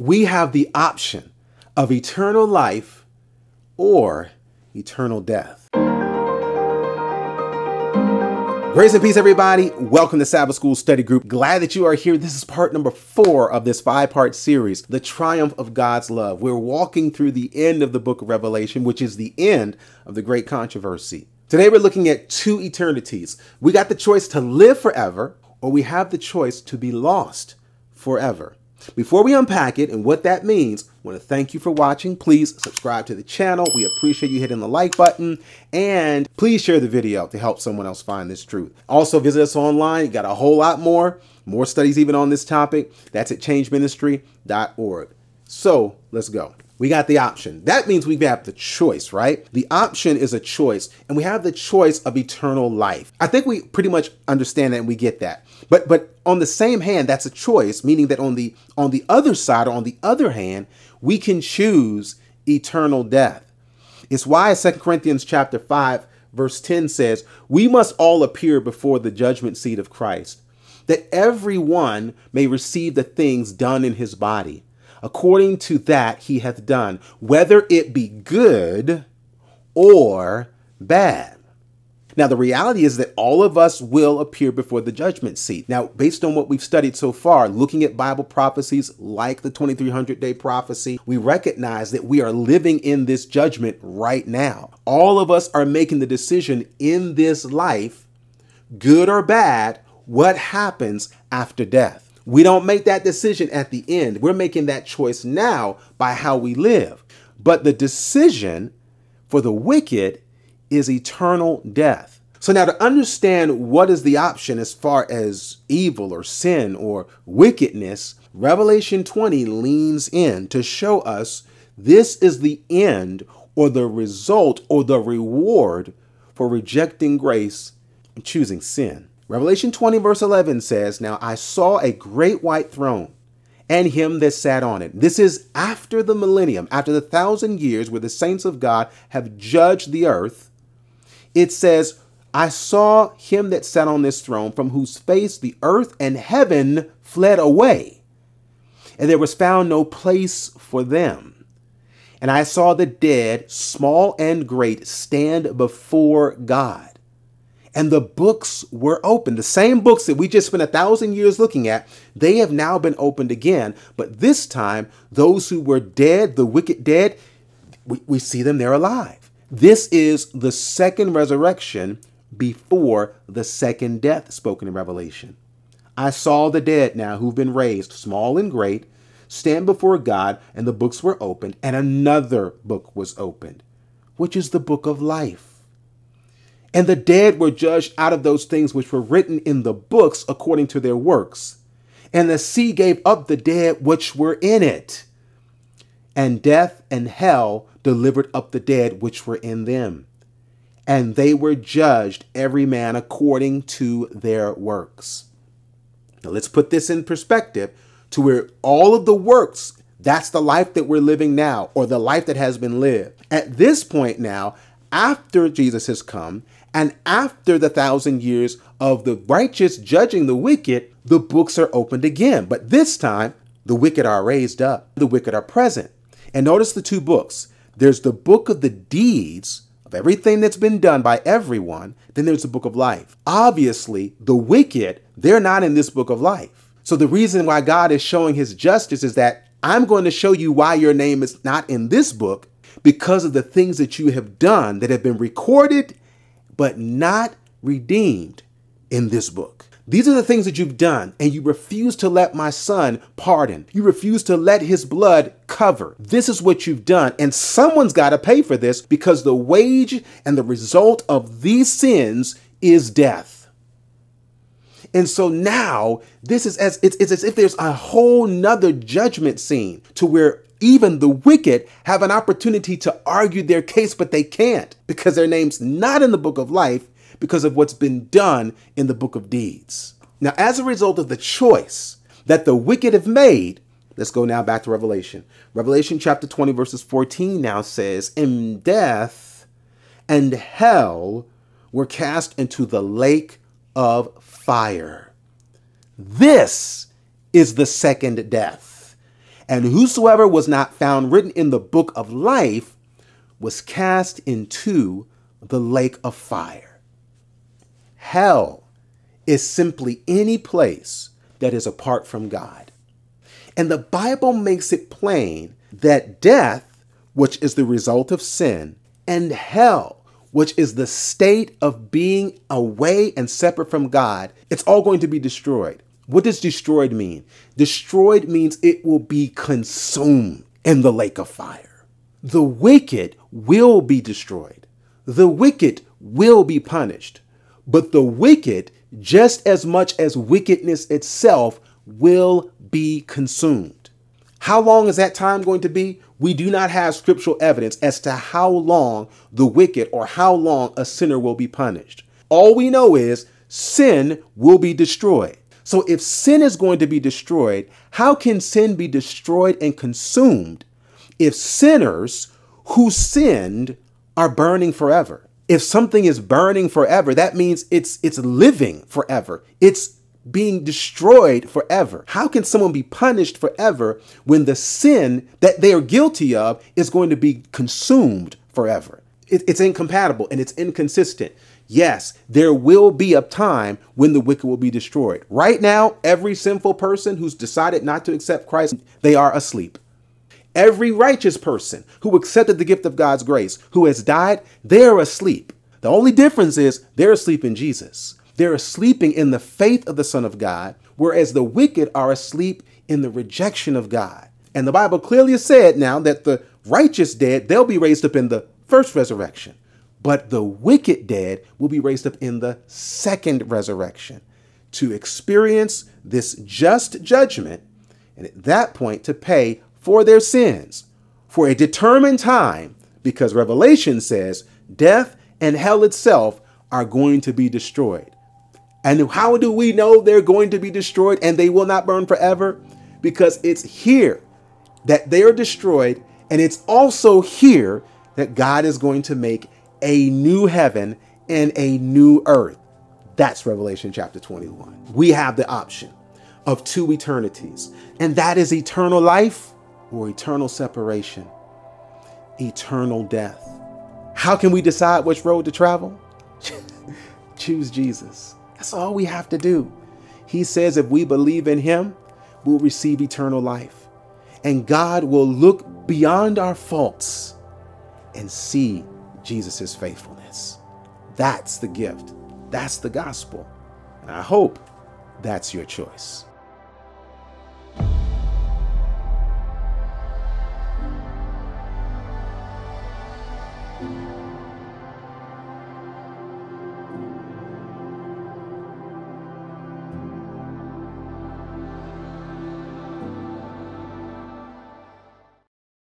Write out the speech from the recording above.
we have the option of eternal life or eternal death. Grace and peace, everybody. Welcome to Sabbath School Study Group. Glad that you are here. This is part number 4 of this 5-part series, The Triumph of God's Love. We're walking through the end of the book of Revelation, which is the end of the great controversy. Today, we're looking at 2 eternities. We got the choice to live forever, or we have the choice to be lost forever. Before we unpack it and what that means, I want to thank you for watching. Please subscribe to the channel. We appreciate you hitting the like button, and please share the video to help someone else find this truth. Also, visit us online. You got a whole lot more studies even on this topic. That's at changeministry.org. So let's go. We got the option. That means we have the choice, right? The option is a choice, and we have the choice of eternal life. I think we pretty much understand that and we get that. But on the same hand, that's a choice, meaning that on the other side, or on the other hand, we can choose eternal death. It's why 2 Corinthians chapter 5, verse 10 says, we must all appear before the judgment seat of Christ, that everyone may receive the things done in his body, according to that he hath done, whether it be good or bad. Now, the reality is that all of us will appear before the judgment seat. Now, based on what we've studied so far, looking at Bible prophecies like the 2300-day prophecy, we recognize that we are living in this judgment right now. All of us are making the decision in this life, good or bad, what happens after death. We don't make that decision at the end. We're making that choice now by how we live. But the decision for the wicked is eternal death. So now, to understand what is the option as far as evil or sin or wickedness, Revelation 20 leans in to show us this is the end or the result or the reward for rejecting grace and choosing sin. Revelation 20 verse 11 says, now I saw a great white throne and him that sat on it. This is after the millennium, after the 1,000 years where the saints of God have judged the earth. It says, I saw him that sat on this throne, from whose face the earth and heaven fled away, and there was found no place for them. And I saw the dead, small and great, stand before God. And the books were opened. The same books that we just spent 1,000 years looking at, they have now been opened again. But this time, those who were dead, the wicked dead, we see them, they're alive. This is the second resurrection before the second death spoken in Revelation. I saw the dead now who've been raised, small and great, stand before God, and the books were opened, and another book was opened, which is the book of life. And the dead were judged out of those things which were written in the books according to their works. And the sea gave up the dead which were in it. And death and hell delivered up the dead which were in them. And they were judged, every man according to their works. Now let's put this in perspective to where all of the works, that's the life that we're living now, or the life that has been lived. At this point now, after Jesus has come, and after the 1,000 years of the righteous judging the wicked, the books are opened again. But this time, the wicked are raised up. The wicked are present. And notice the 2 books. There's the book of the deeds of everything that's been done by everyone. Then there's the book of life. Obviously, the wicked, they're not in this book of life. So the reason why God is showing his justice is that I'm going to show you why your name is not in this book, because of the things that you have done that have been recorded but not redeemed in this book. These are the things that you've done, and you refuse to let my son pardon. You refuse to let his blood cover. This is what you've done, and someone's got to pay for this, because the wage and the result of these sins is death. And so now this is it's as if there's a whole nother judgment scene to where even the wicked have an opportunity to argue their case, but they can't, because their name's not in the book of life, because of what's been done in the book of deeds. Now, as a result of the choice that the wicked have made, let's go now back to Revelation. Revelation chapter 20 verses 14 now says, and death and hell were cast into the lake of fire. This is the second death. And whosoever was not found written in the book of life was cast into the lake of fire. Hell is simply any place that is apart from God. And the Bible makes it plain that death, which is the result of sin, and hell, which is the state of being away and separate from God, it's all going to be destroyed. What does destroyed mean? Destroyed means it will be consumed in the lake of fire. The wicked will be destroyed. The wicked will be punished. But the wicked, just as much as wickedness itself, will be consumed. How long is that time going to be? We do not have scriptural evidence as to how long the wicked or how long a sinner will be punished. All we know is sin will be destroyed. So if sin is going to be destroyed, how can sin be destroyed and consumed if sinners who sinned are burning forever? If something is burning forever, that means it's living forever. It's being destroyed forever. How can someone be punished forever when the sin that they are guilty of is going to be consumed forever? It's incompatible and it's inconsistent. Yes, there will be a time when the wicked will be destroyed. Right now, every sinful person who's decided not to accept Christ, they are asleep. Every righteous person who accepted the gift of God's grace, who has died, they're asleep. The only difference is they're asleep in Jesus. They're sleeping in the faith of the Son of God, whereas the wicked are asleep in the rejection of God. And the Bible clearly has said now that the righteous dead, they'll be raised up in the first resurrection. But the wicked dead will be raised up in the second resurrection to experience this just judgment, and at that point to pay for their sins for a determined time, because Revelation says death and hell itself are going to be destroyed. And how do we know they're going to be destroyed and they will not burn forever? Because it's here that they are destroyed, and it's also here that God is going to make a new heaven and a new earth. That's Revelation chapter 21. We have the option of two eternities, and that is eternal life or eternal separation, eternal death. How can we decide which road to travel? Choose Jesus. That's all we have to do. He says if we believe in him, we'll receive eternal life. And God will look beyond our faults and see Jesus' faithfulness. That's the gift. That's the gospel. And I hope that's your choice.